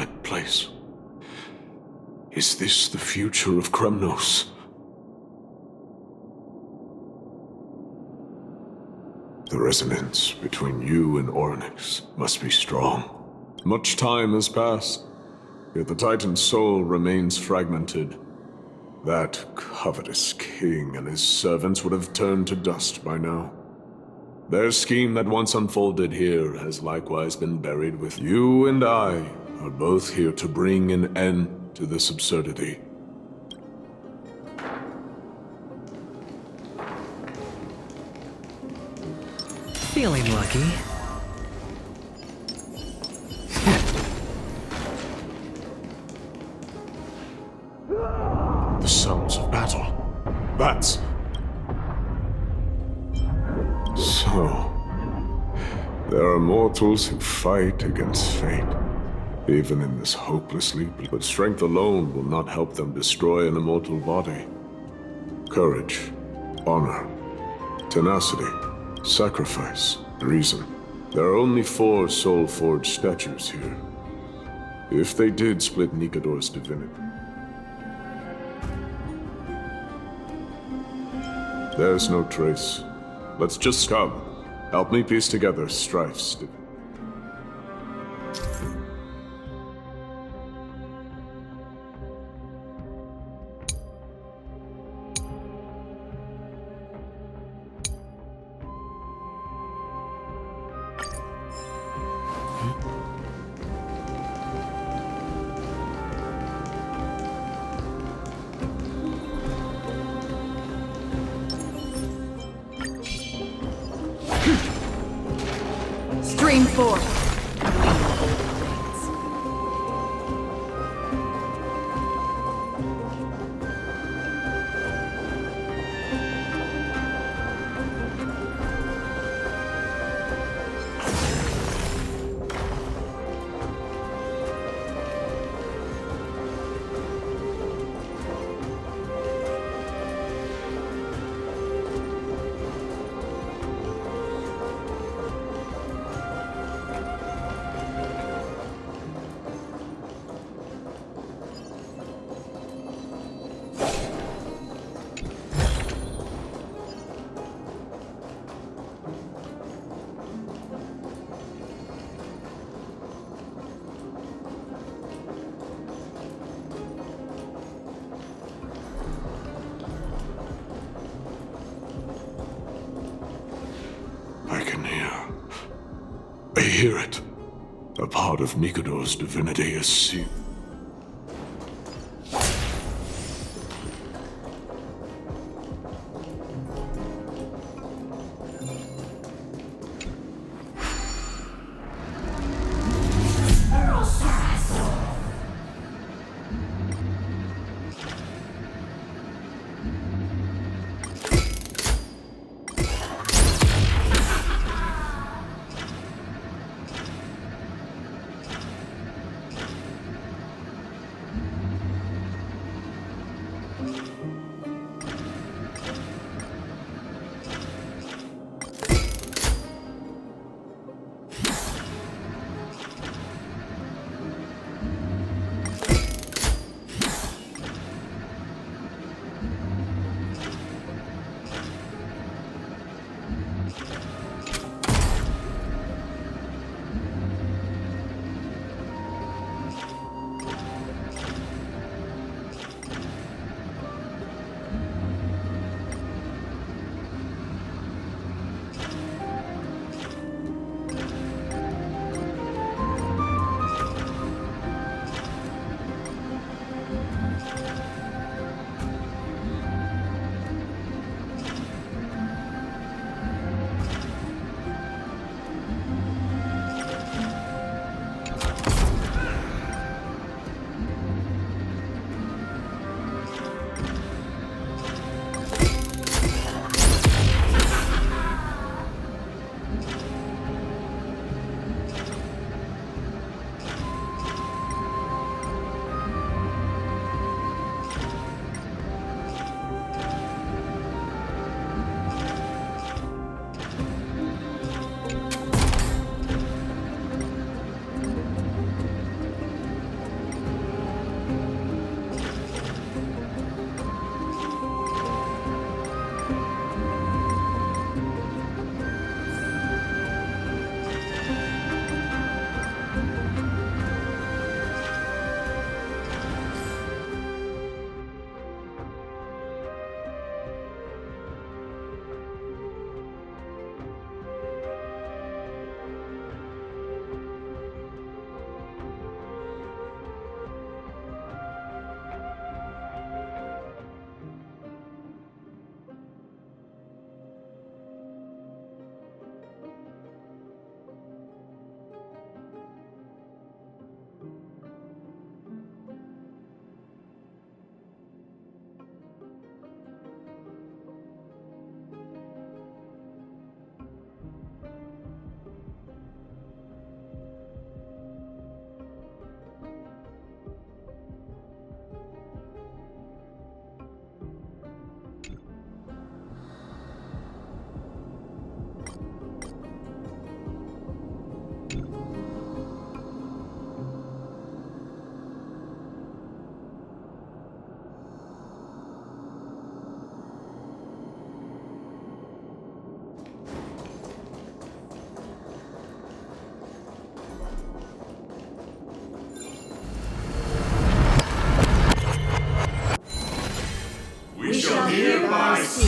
right place. Is this the future of Kremnos? The resonance between you and Orynyx must be strong. Much time has passed, yet the Titan's soul remains fragmented. That covetous king and his servants would have turned to dust by now. Their scheme that once unfolded here has likewise been buried with you, and I are both here to bring an end to this absurdity. Feeling lucky. The sounds of battle. Bats! So, there are mortals who fight against fate, even in this hopelessly, but strength alone will not help them destroy an immortal body. Courage, honor, tenacity, sacrifice, reason. There are only 4 soul-forged statues here. If they did split Nikator's divinity. There's no trace. Let's just come. Help me piece together Strife's divinity. Stream forth. I hear it. A part of Nikator's divinity is seen.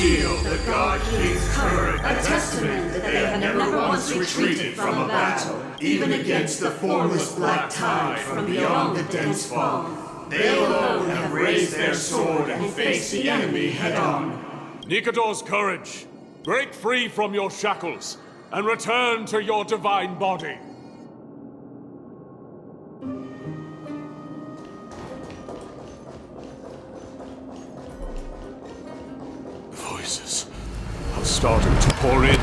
seal the God King's courage, a testament that they have never once retreated from a battle, even against the formless black tide from beyond the dense fog. They alone have raised their sword and faced the enemy head-on. Nikator's courage! Break free from your shackles, and return to your divine body! The voices are starting to pour in.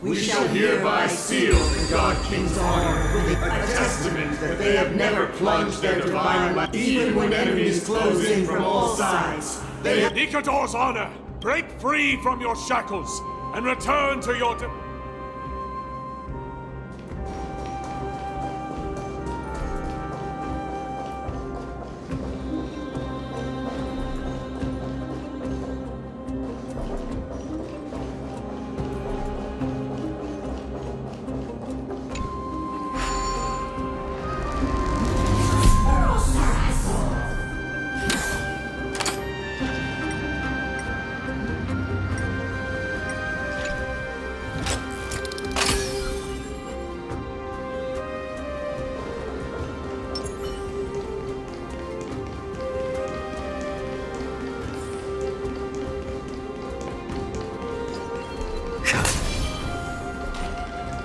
We shall hereby seal the God King's honor with a testament that they have never plunged their divine light, even when enemies close in from all sides. They have Nikator's honor! Break free from your shackles, and return to your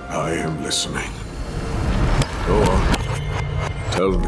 I am listening. Go on. Tell me.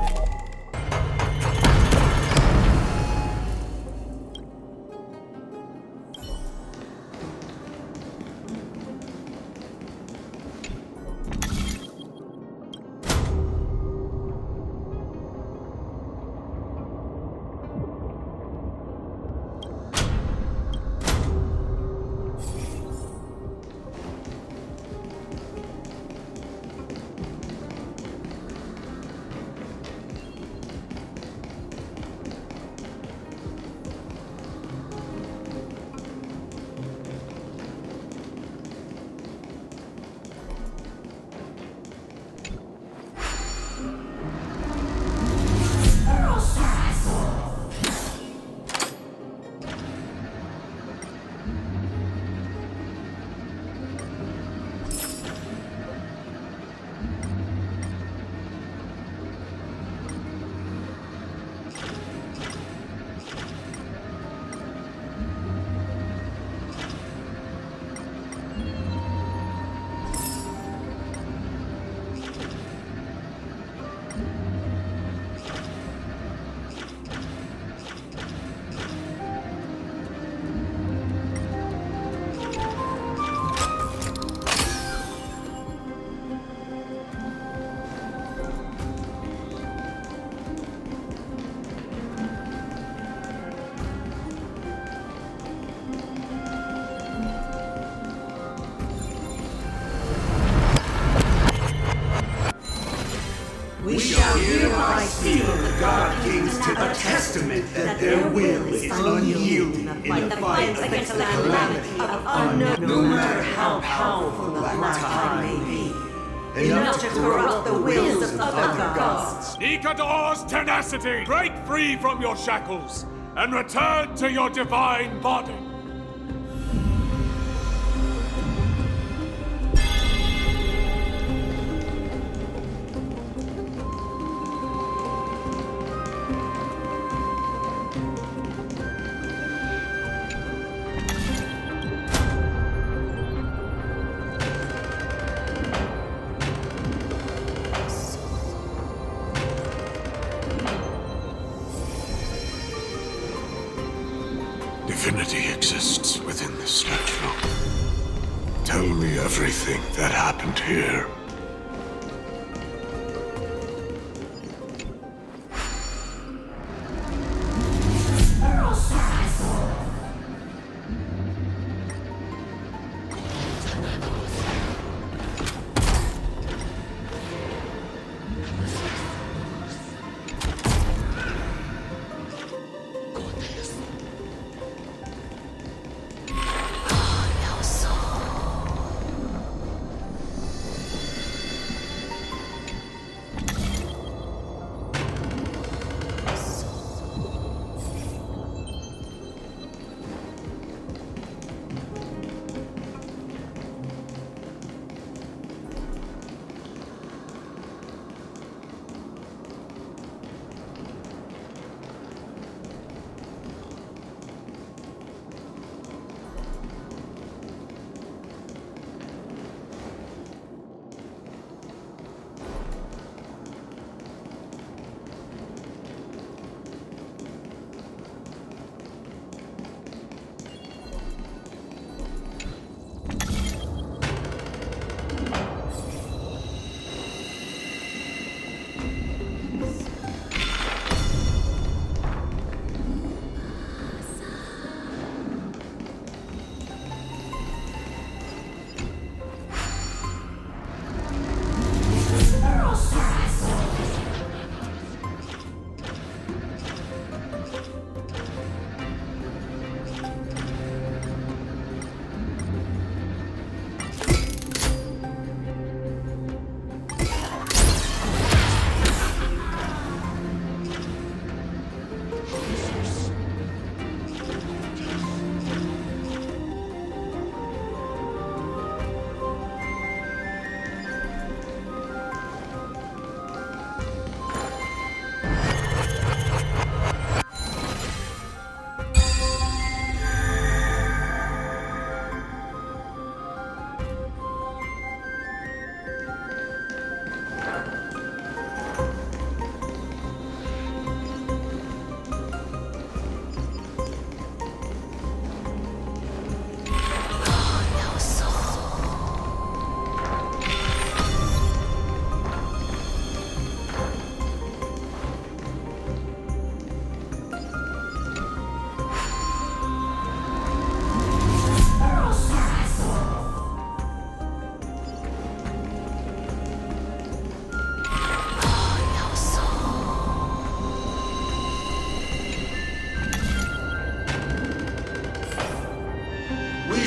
We shall hereby seal the God King's a testament that their will is unyielding in the fight against the calamity of unknown. No matter how powerful the black tide may be, enough to corrupt the wills of other gods. Nikator's tenacity! Break free from your shackles, and return to your divine body! divinity exists within this statue. Tell me everything that happened here.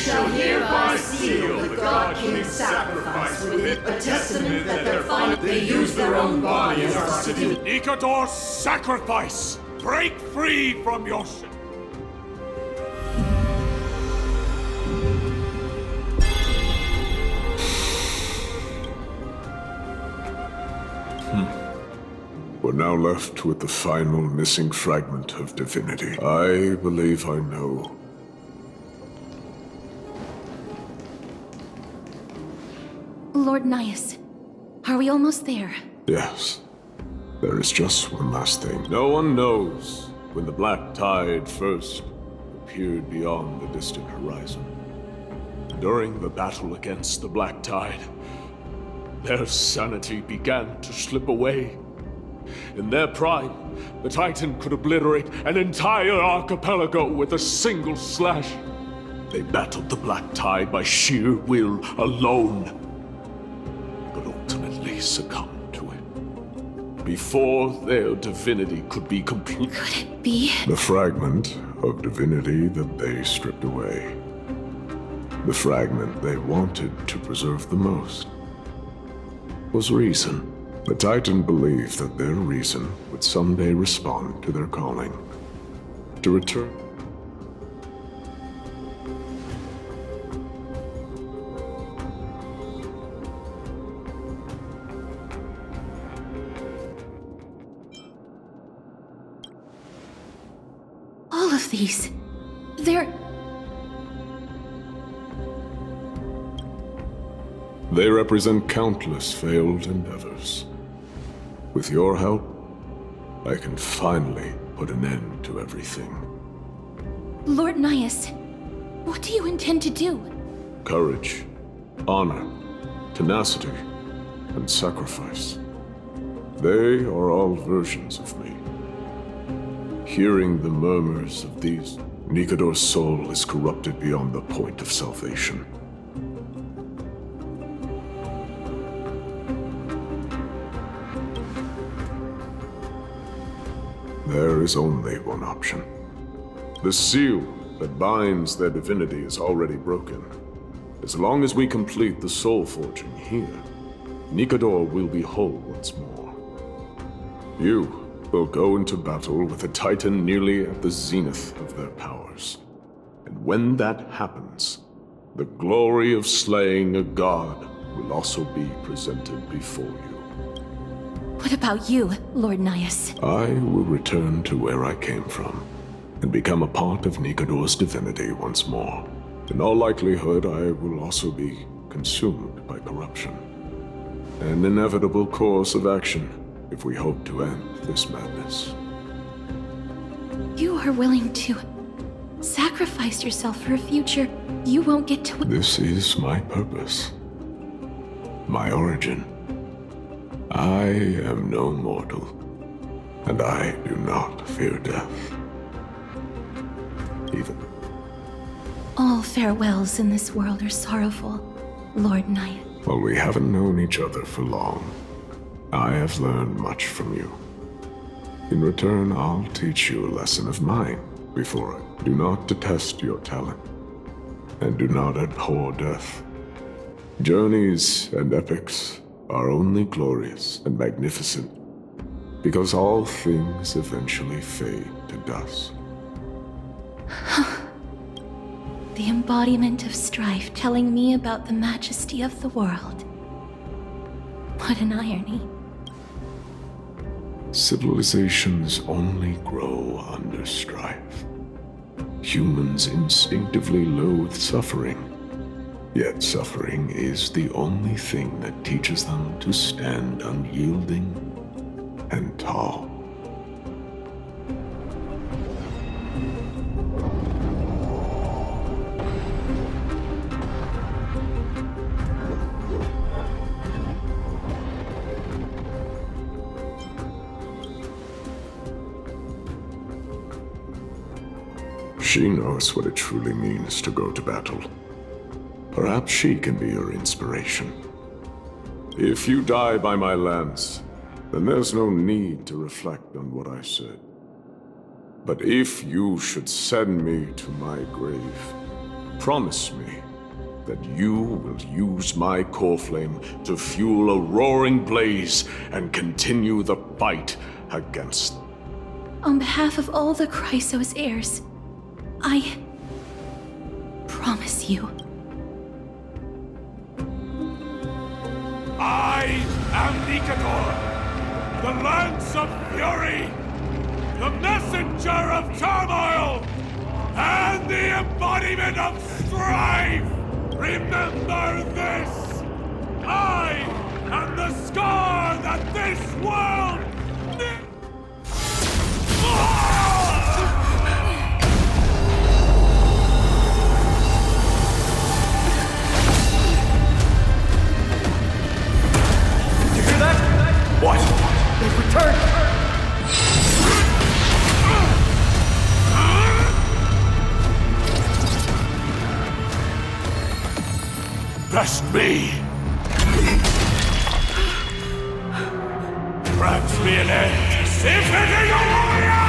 shall hereby seal the God King's sacrifice with it, a testament that they use their own body as our substitute. Nikator's sacrifice! Break free from your ship! We're now left with the final missing fragment of divinity. I believe I know. Lord Nias, are we almost there? Yes. There is just one last thing. No one knows when the black tide first appeared beyond the distant horizon. During the battle against the black tide, their sanity began to slip away. In their prime, the Titan could obliterate an entire archipelago with a single slash. They battled the black tide by sheer will alone, but ultimately succumbed to it before their divinity could be complete. Could it be? The fragment of divinity that they stripped away. The fragment they wanted to preserve the most was reason. The Titan believed that their reason would someday respond to their calling. To return. All of these. They're... They represent countless failed endeavors. With your help, I can finally put an end to everything. Lord Naius, what do you intend to do? Courage, honor, tenacity, and sacrifice. They are all versions of me. Hearing the murmurs of these, Nikator's soul is corrupted beyond the point of salvation. There is only one option. The seal that binds their divinity is already broken. As long as we complete the soul forging here, Nikator will be whole once more. You will go into battle with a Titan nearly at the zenith of their powers. And when that happens, the glory of slaying a god will also be presented before you. What about you, Lord Naius? I will return to where I came from, and become a part of Nikator's divinity once more. In all likelihood, I will also be consumed by corruption. An inevitable course of action if we hope to end this madness. You are willing to sacrifice yourself for a future you won't get to... This is my purpose. My origin. I am no mortal, and I do not fear death. Even. All farewells in this world are sorrowful, Lord Naius. While we haven't known each other for long, I have learned much from you. In return, I'll teach you a lesson of mine before I do not detest your talent, and do not abhor death. Journeys and epics are only glorious and magnificent because all things eventually fade to dust. The embodiment of strife telling me about the majesty of the world. What an irony. Civilizations only grow under strife. Humans instinctively loathe suffering. Yet suffering is the only thing that teaches them to stand unyielding and tall. She knows what it truly means to go to battle. Perhaps she can be your inspiration. If you die by my lance, then there's no need to reflect on what I said. But if you should send me to my grave, promise me that you will use my core flame to fuel a roaring blaze and continue the fight against them. On behalf of all the Chrysos heirs, I promise you. I am Nikator, the lance of fury, the messenger of turmoil, and the embodiment of strife. Remember this! I am the scar that this world needs. What? They've returned! Best me! Grabs me an end! Symphony of Warrior!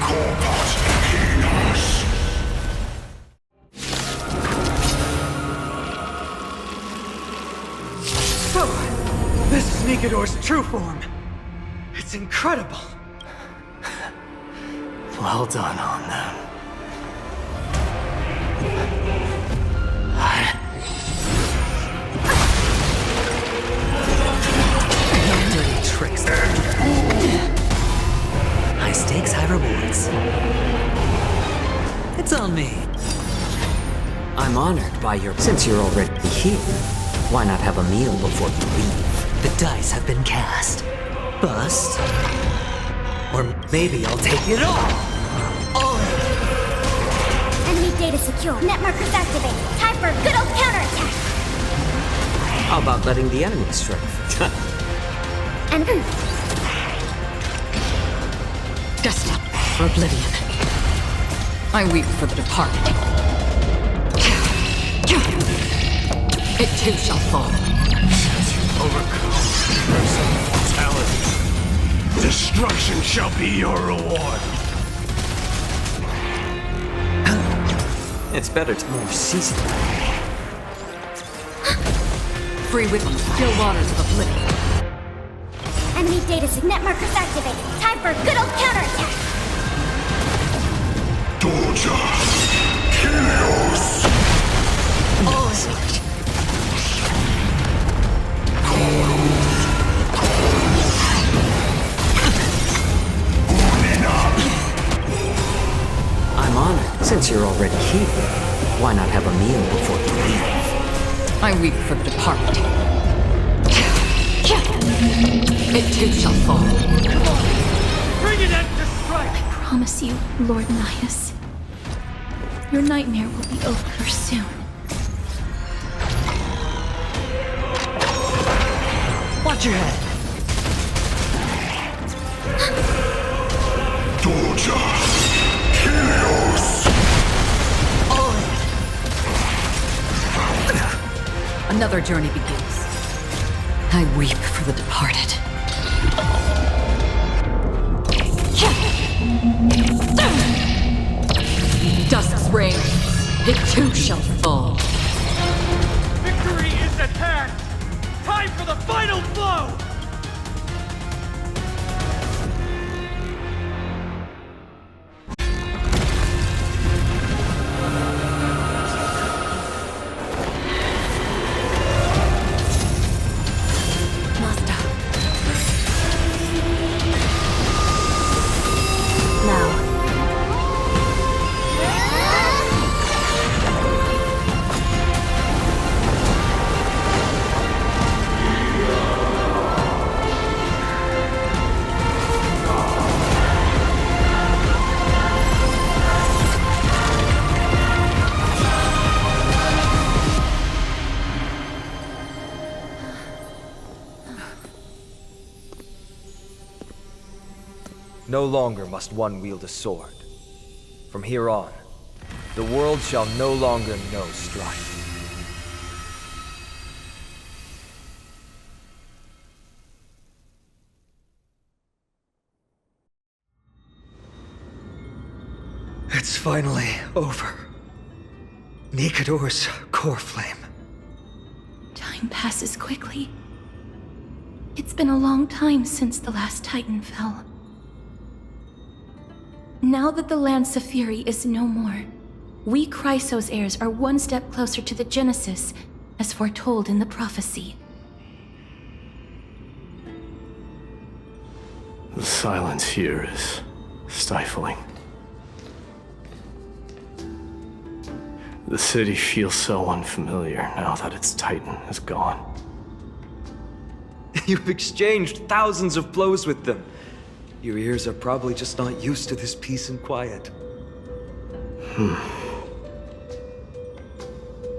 Corpus Enos! So, this is Nikator's true form. It's incredible. Well done on them. No dirty tricks. High stakes, high rewards. It's on me. I'm honored by your... Since you're already here, why not have a meal before you leave? The dice have been cast. Bust. Or maybe I'll take it all. All of it. data secure. Net markers activated. Time for a good old counterattack. How about letting the enemy strike? And Destined for oblivion. I weep for the departed. It too shall fall. Overcome the curse of mortality. Destruction shall be your reward. It's better to more seasoned. Free within the still waters of oblivion. enemy data net markers activated. Time for a good old counterattack. Doja! Helios! I'm honored. Since you're already here, why not have a meal before you leave? I weep for the departed. It too shall fall. Bring it end to strike! I promise you, Lord Nihus, your nightmare will be over soon. Watch your head. Doja! Helios! Another journey begins. I weep for the departed. Dusk's reign, it too shall fall. Victory is at hand! Time for the final blow! No longer must one wield a sword. From here on, the world shall no longer know strife. It's finally over. Nikator's core flame. Time passes quickly. It's been a long time since the last Titan fell. Now that the Lance of Fury is no more, we Chrysos heirs are one step closer to the Genesis, as foretold in the prophecy. The silence here is stifling. The city feels so unfamiliar now that its Titan is gone. You've exchanged thousands of blows with them. Your ears are probably just not used to this peace and quiet.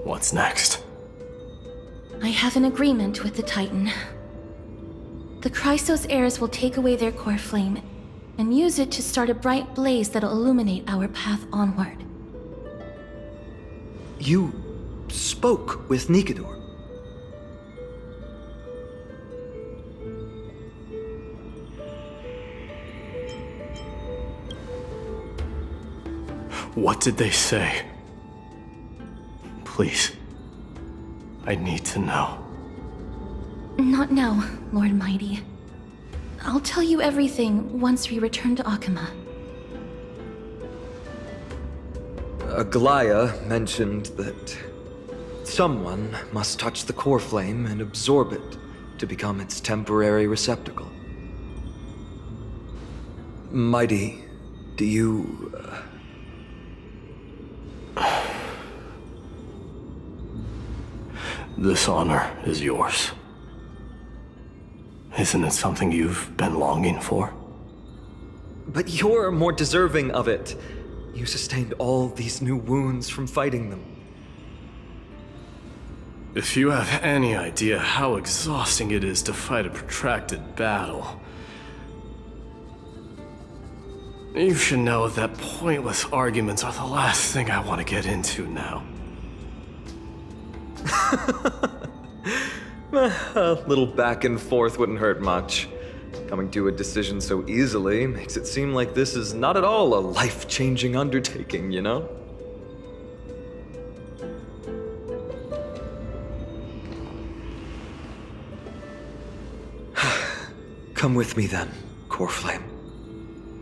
What's next? I have an agreement with the Titan. The Chrysos heirs will take away their core flame and use it to start a bright blaze that'll illuminate our path onward. You spoke with Nikator. What did they say? Please. I need to know. Not now, Lord Mighty. I'll tell you everything once we return to Akama. Aglaya mentioned that someone must touch the core flame and absorb it to become its temporary receptacle. Mighty, do you... This honor is yours. Isn't it something you've been longing for? But you're more deserving of it. You sustained all these new wounds from fighting them. If you have any idea how exhausting it is to fight a protracted battle, you should know that pointless arguments are the last thing I want to get into now. A little back and forth wouldn't hurt much. Coming to a decision so easily makes it seem like this is not at all a life-changing undertaking, you know? Come with me then, Core Flame.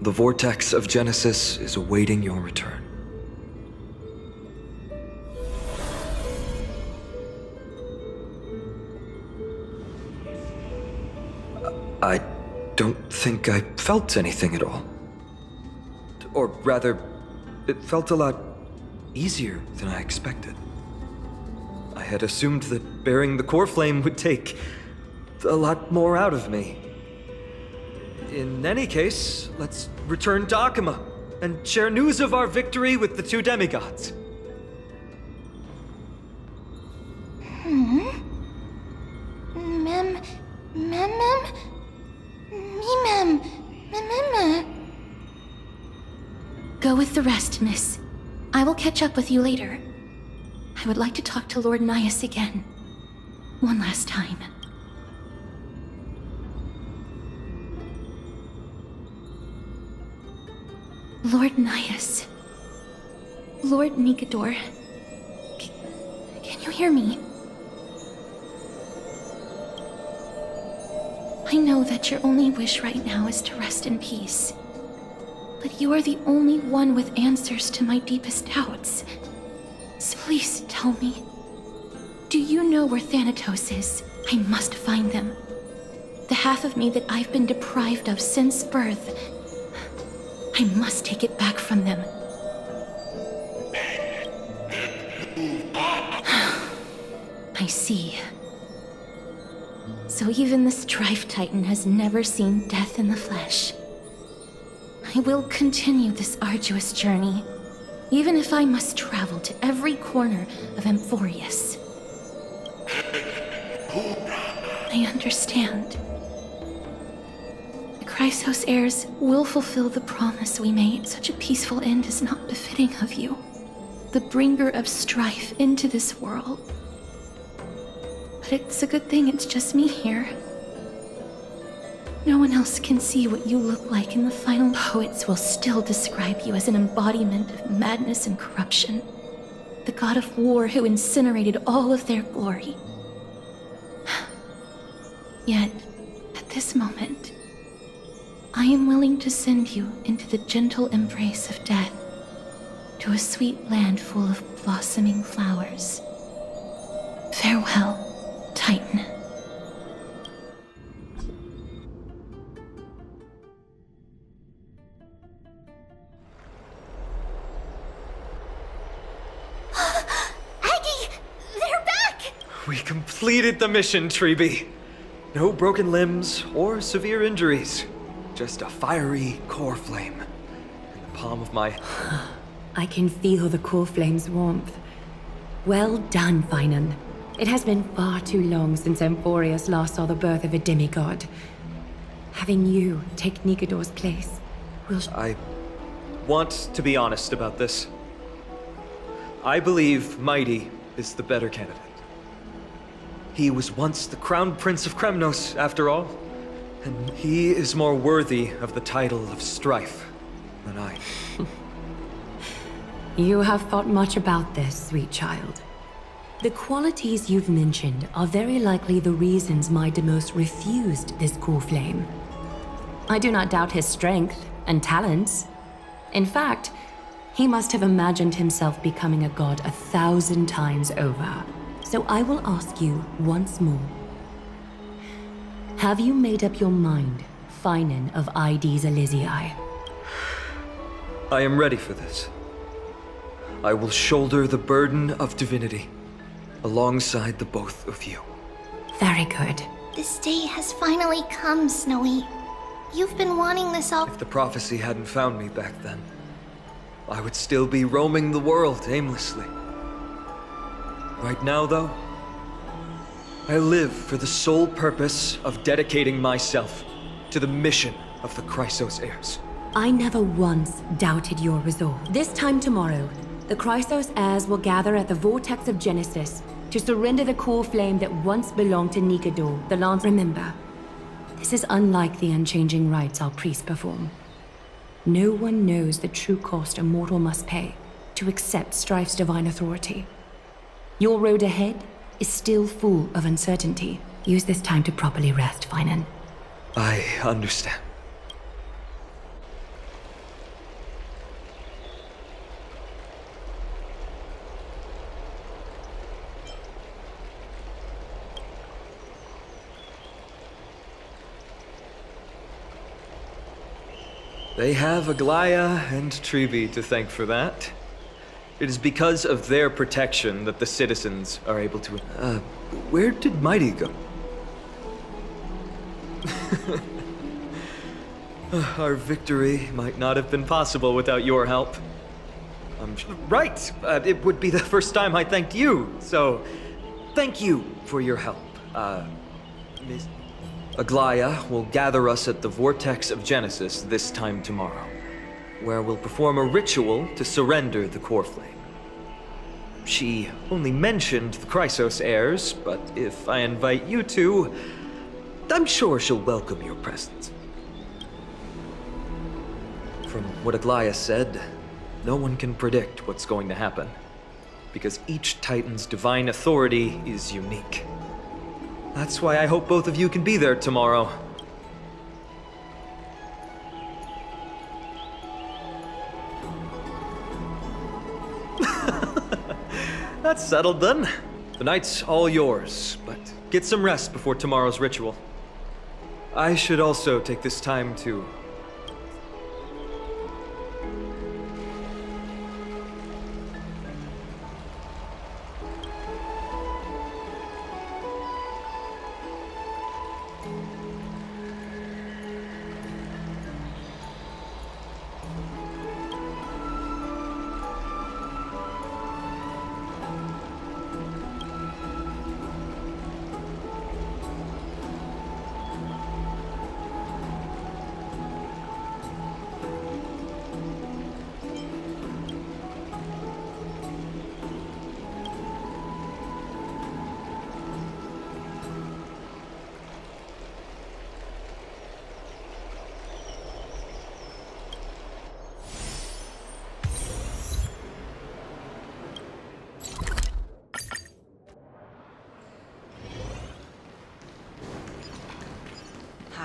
The vortex of Genesis is awaiting your return. I don't think I felt anything at all. Or rather, it felt a lot easier than I expected. I had assumed that bearing the core flame would take a lot more out of me. In any case, let's return to Akima and share news of our victory with the two demigods. Go with the rest, miss. I will catch up with you later. I would like to talk to Lord Nias again. One last time. Lord Nias. Lord Nikator. Can you hear me? I know that your only wish right now is to rest in peace. But you are the only one with answers to my deepest doubts. So please tell me. Do you know where Thanatos is? I must find them. The half of me that I've been deprived of since birth. I must take it back from them. I see. So even the Strife Titan has never seen death in the flesh. I will continue this arduous journey, even if I must travel to every corner of Amphorius. I understand. The Chrysos heirs will fulfill the promise we made. Such a peaceful end is not befitting of you, the bringer of strife into this world. But it's a good thing it's just me here. No one else can see what you look like, and the final poets will still describe you as an embodiment of madness and corruption. The god of war who incinerated all of their glory. Yet, at this moment, I am willing to send you into the gentle embrace of death, to a sweet land full of blossoming flowers. Farewell, Titan. We completed the mission, Treeby. No broken limbs or severe injuries. Just a fiery core flame in the palm of my... I can feel the core flame's warmth. Well done, Finan. It has been far too long since Amphorius last saw the birth of a demigod. Having you take Nikator's place will... I want to be honest about this. I believe Mighty is the better candidate. He was once the crown prince of Kremnos, after all, and he is more worthy of the title of Strife than I. You have thought much about this, sweet child. The qualities you've mentioned are very likely the reasons my Demos refused this core flame. I do not doubt his strength and talents. In fact, he must have imagined himself becoming a god 1,000 times over. So I will ask you once more. Have you made up your mind, Finan of Ides Elysiae? I am ready for this. I will shoulder the burden of divinity alongside the both of you. Very good. This day has finally come, Snowy. You've been wanting this all. If the prophecy hadn't found me back then, I would still be roaming the world aimlessly. Right now, though, I live for the sole purpose of dedicating myself to the mission of the Chrysos heirs. I never once doubted your resolve. This time tomorrow, the Chrysos heirs will gather at the Vortex of Genesis to surrender the core flame that once belonged to Nikator, the Lance. Remember, this is unlike the unchanging rites our priests perform. No one knows the true cost a mortal must pay to accept Strife's divine authority. Your road ahead is still full of uncertainty. Use this time to properly rest, Finan. I understand. They have Aglaya and Trevi to thank for that. It is because of their protection that the citizens are able to... where did Mighty go? Our victory might not have been possible without your help. Right! It would be the first time I thanked you, so... Thank you for your help. Miss... Aglaya will gather us at the Vortex of Genesis this time tomorrow, where we'll perform a ritual to surrender the core flame. She only mentioned the Chrysos heirs, but if I invite you to, I'm sure she'll welcome your presence. From what Aglaya said, no one can predict what's going to happen, because each Titan's divine authority is unique. That's why I hope both of you can be there tomorrow. That's settled then. The night's all yours, but get some rest before tomorrow's ritual. I should also take this time to...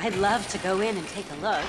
I'd love to go in and take a look.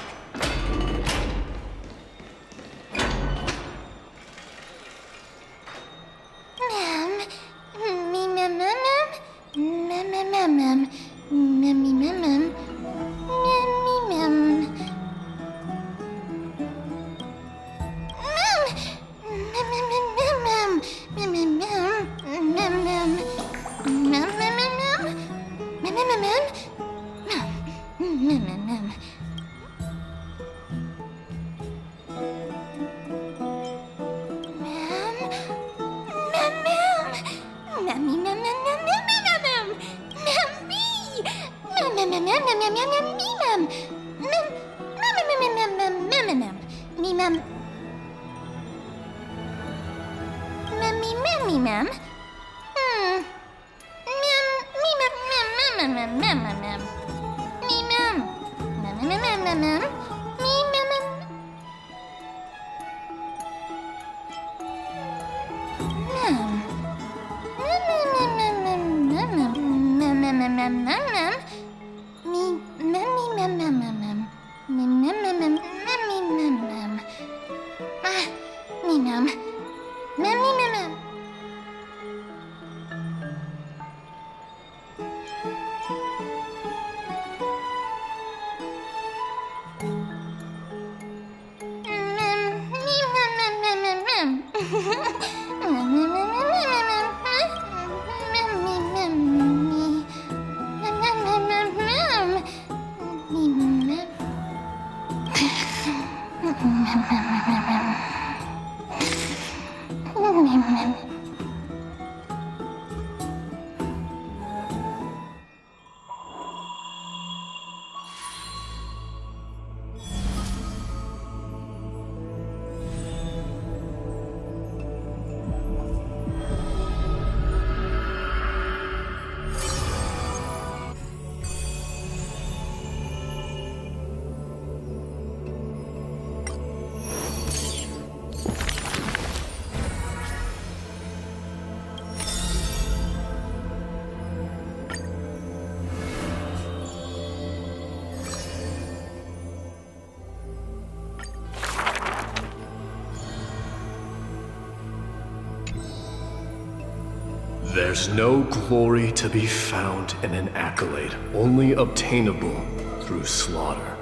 There's no glory to be found in an accolade, only obtainable through slaughter.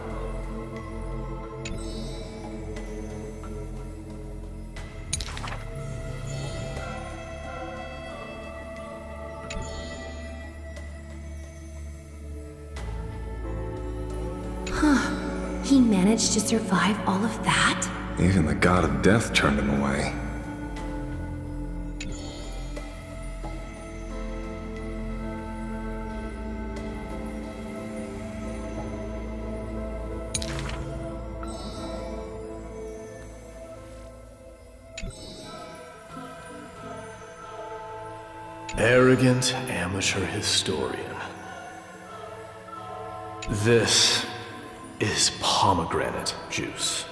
He managed to survive all of that? Even the god of death turned him away. Arrogant amateur historian. This is pomegranate juice.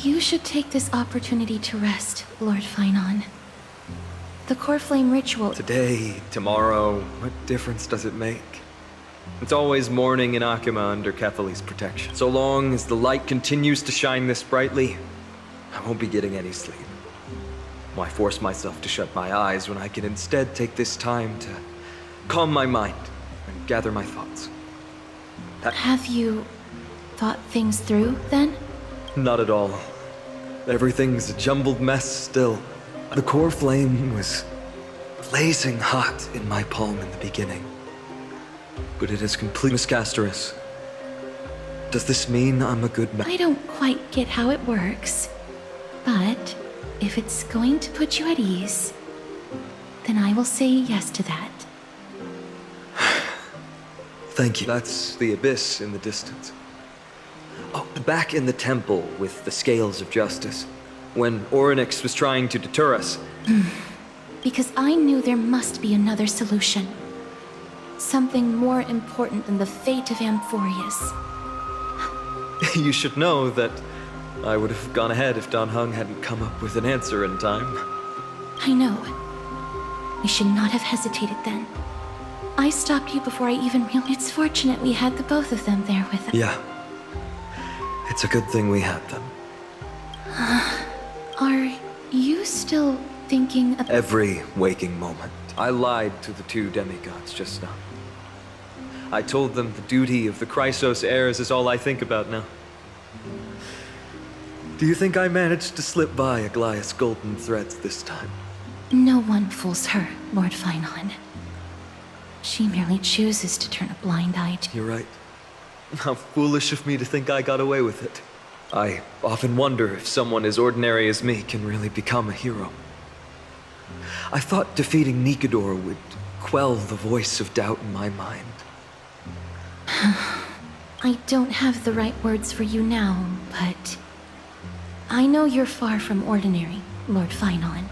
You should take this opportunity to rest, Lord Finon. The core flame ritual... Today, tomorrow, what difference does it make? It's always morning in Akima under Kethely's protection. So long as the light continues to shine this brightly, I won't be getting any sleep. Why force myself to shut my eyes when I can instead take this time to calm my mind and gather my thoughts? Have you thought things through, then? Not at all. Everything's a jumbled mess still. The core flame was blazing hot in my palm in the beginning. But it is complete miscasterous. Does this mean I'm a good man? I don't quite get how it works. But if it's going to put you at ease, then I will say yes to that. Thank you. That's the abyss in the distance. Oh, back in the temple with the scales of justice, when Orynyx was trying to deter us. Because I knew there must be another solution. Something more important than the fate of Amphorius. You should know that I would have gone ahead if Don Hung hadn't come up with an answer in time. I know. I should not have hesitated then. I stopped you before I even realized. It's fortunate we had the both of them there with us. Yeah. It's a good thing we had them. Are you still thinking of Every waking moment. I lied to the two demigods just now. I told them the duty of the Chrysos heirs is all I think about now. Do you think I managed to slip by Aglaya's golden threads this time? No one fools her, Lord Finon. She merely chooses to turn a blind eye to... You're right. How foolish of me to think I got away with it. I often wonder if someone as ordinary as me can really become a hero. I thought defeating Nikator would quell the voice of doubt in my mind. I don't have the right words for you now, but... I know you're far from ordinary, Lord Finon.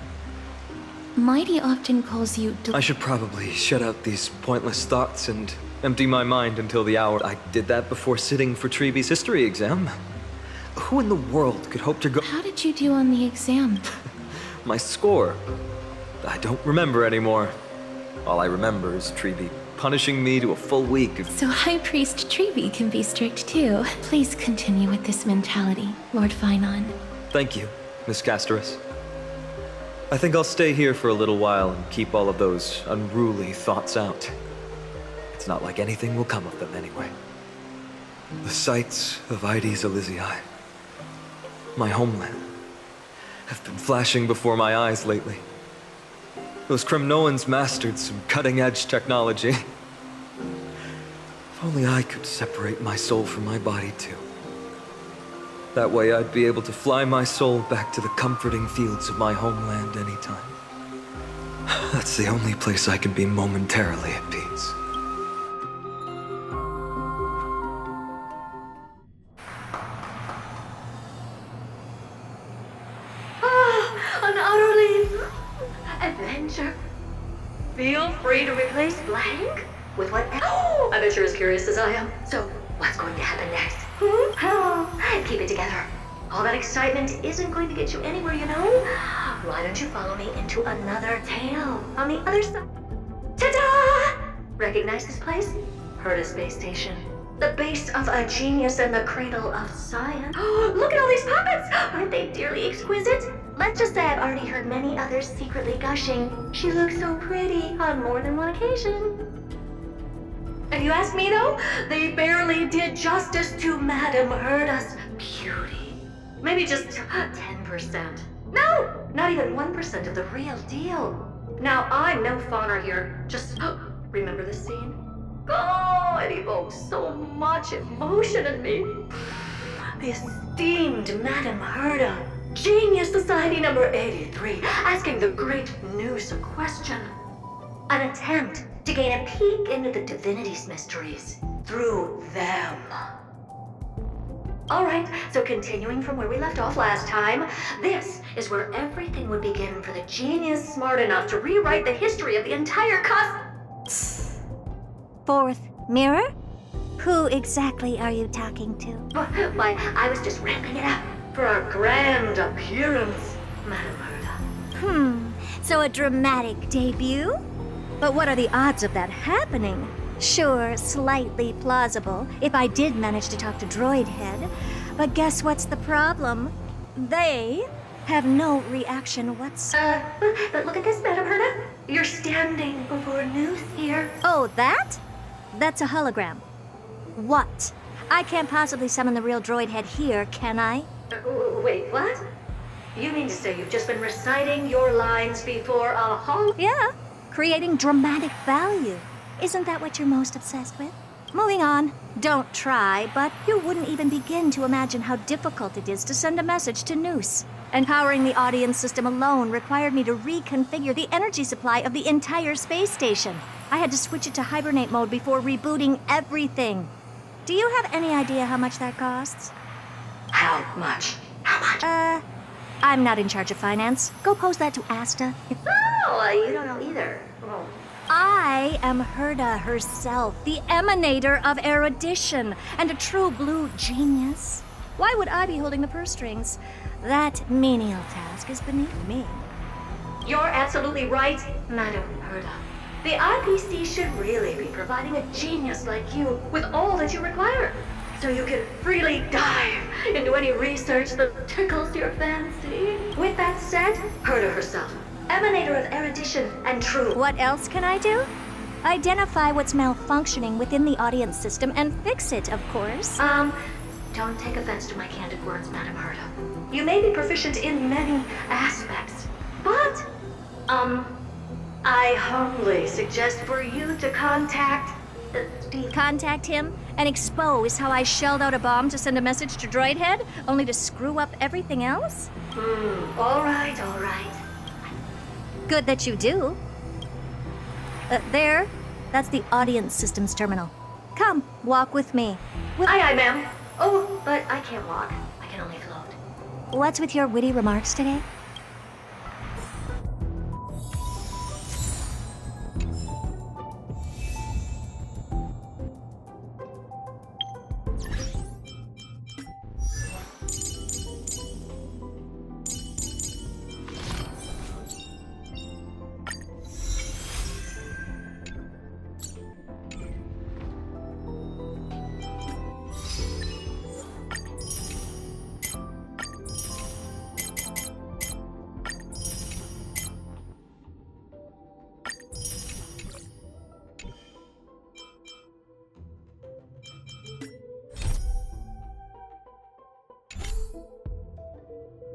Mighty often calls you... I should probably shut out these pointless thoughts and empty my mind until the hour. I did that before sitting for Treeby's history exam. Who in the world could hope to go... How did you do on the exam? My score. I don't remember anymore. All I remember is Treeby punishing me to a full week of... So High Priest Treeby can be strict too. Please continue with this mentality, Lord Finon. Thank you, Miss Casterus. I think I'll stay here for a little while and keep all of those unruly thoughts out. It's not like anything will come of them anyway. The sights of Ides Elysiae, my homeland, have been flashing before my eyes lately. Those Kremnoans mastered some cutting-edge technology. If only I could separate my soul from my body too. That way I'd be able to fly my soul back to the comforting fields of my homeland anytime. That's the only place I can be momentarily at peace. An utterly adventure. Feel free to replace blank with what? I bet you're as curious as I am. So, what's going to happen next? Keep it together. All that excitement isn't going to get you anywhere, you know? Why don't you follow me into another tale on the other side? Ta-da! Recognize this place? Herta Space Station. The base of a genius and the cradle of science. Look at all these puppets! Aren't they dearly exquisite? Let's just say I've already heard many others secretly gushing. She looks so pretty on more than one occasion. If you ask me though, they barely did justice to Madame Herta's beauty. Maybe just 10%. No, not even 1% of the real deal. Now, I'm no fawner here. Just remember this scene? Oh, it evokes so much emotion in me. The esteemed Madame Herta, Genius Society number 83, asking the great Noose a question. An attempt to gain a peek into the divinity's mysteries through them. Alright, so continuing from where we left off last time, this is where everything would begin for the genius smart enough to rewrite the history of the entire Fourth mirror? Who exactly are you talking to? Why, I was just ramping it up for our grand appearance, Madame Herta. So a dramatic debut? But what are the odds of that happening? Sure, slightly plausible, if I did manage to talk to Droid Head. But guess what's the problem? They have no reaction whatsoever. But look at this, Madame Herta. You're standing before Noose here. Oh, that? That's a hologram. What? I can't possibly summon the real Droid Head here, can I? Wait, what? You mean to say you've just been reciting your lines before a hall? Yeah, creating dramatic value. Isn't that what you're most obsessed with? Moving on. Don't try, but you wouldn't even begin to imagine how difficult it is to send a message to Noose. Empowering the audience system alone required me to reconfigure the energy supply of the entire space station. I had to switch it to hibernate mode before rebooting everything. Do you have any idea how much that costs? How much? How much? I'm not in charge of finance. Go pose that to Asta. Oh, you don't know either. Oh. I am Herta herself, the emanator of erudition, and a true blue genius. Why would I be holding the purse strings? That menial task is beneath me. You're absolutely right, Madame Herta. The IPC should really be providing a genius like you with all that you require, so you can freely dive into any research that tickles your fancy. With that said, Herta herself, emanator of erudition and truth. What else can I do? Identify what's malfunctioning within the audience system and fix it, of course. Don't take offense to my candid words, Madam Herta. You may be proficient in many aspects, but, I humbly suggest for you to contact him and expose how I shelled out a bomb to send a message to Droidhead, only to screw up everything else? All right. Good that you do. There. That's the audience systems terminal. Come, walk with me. Aye, ma'am. Oh, but I can't walk. I can only float. What's with your witty remarks today?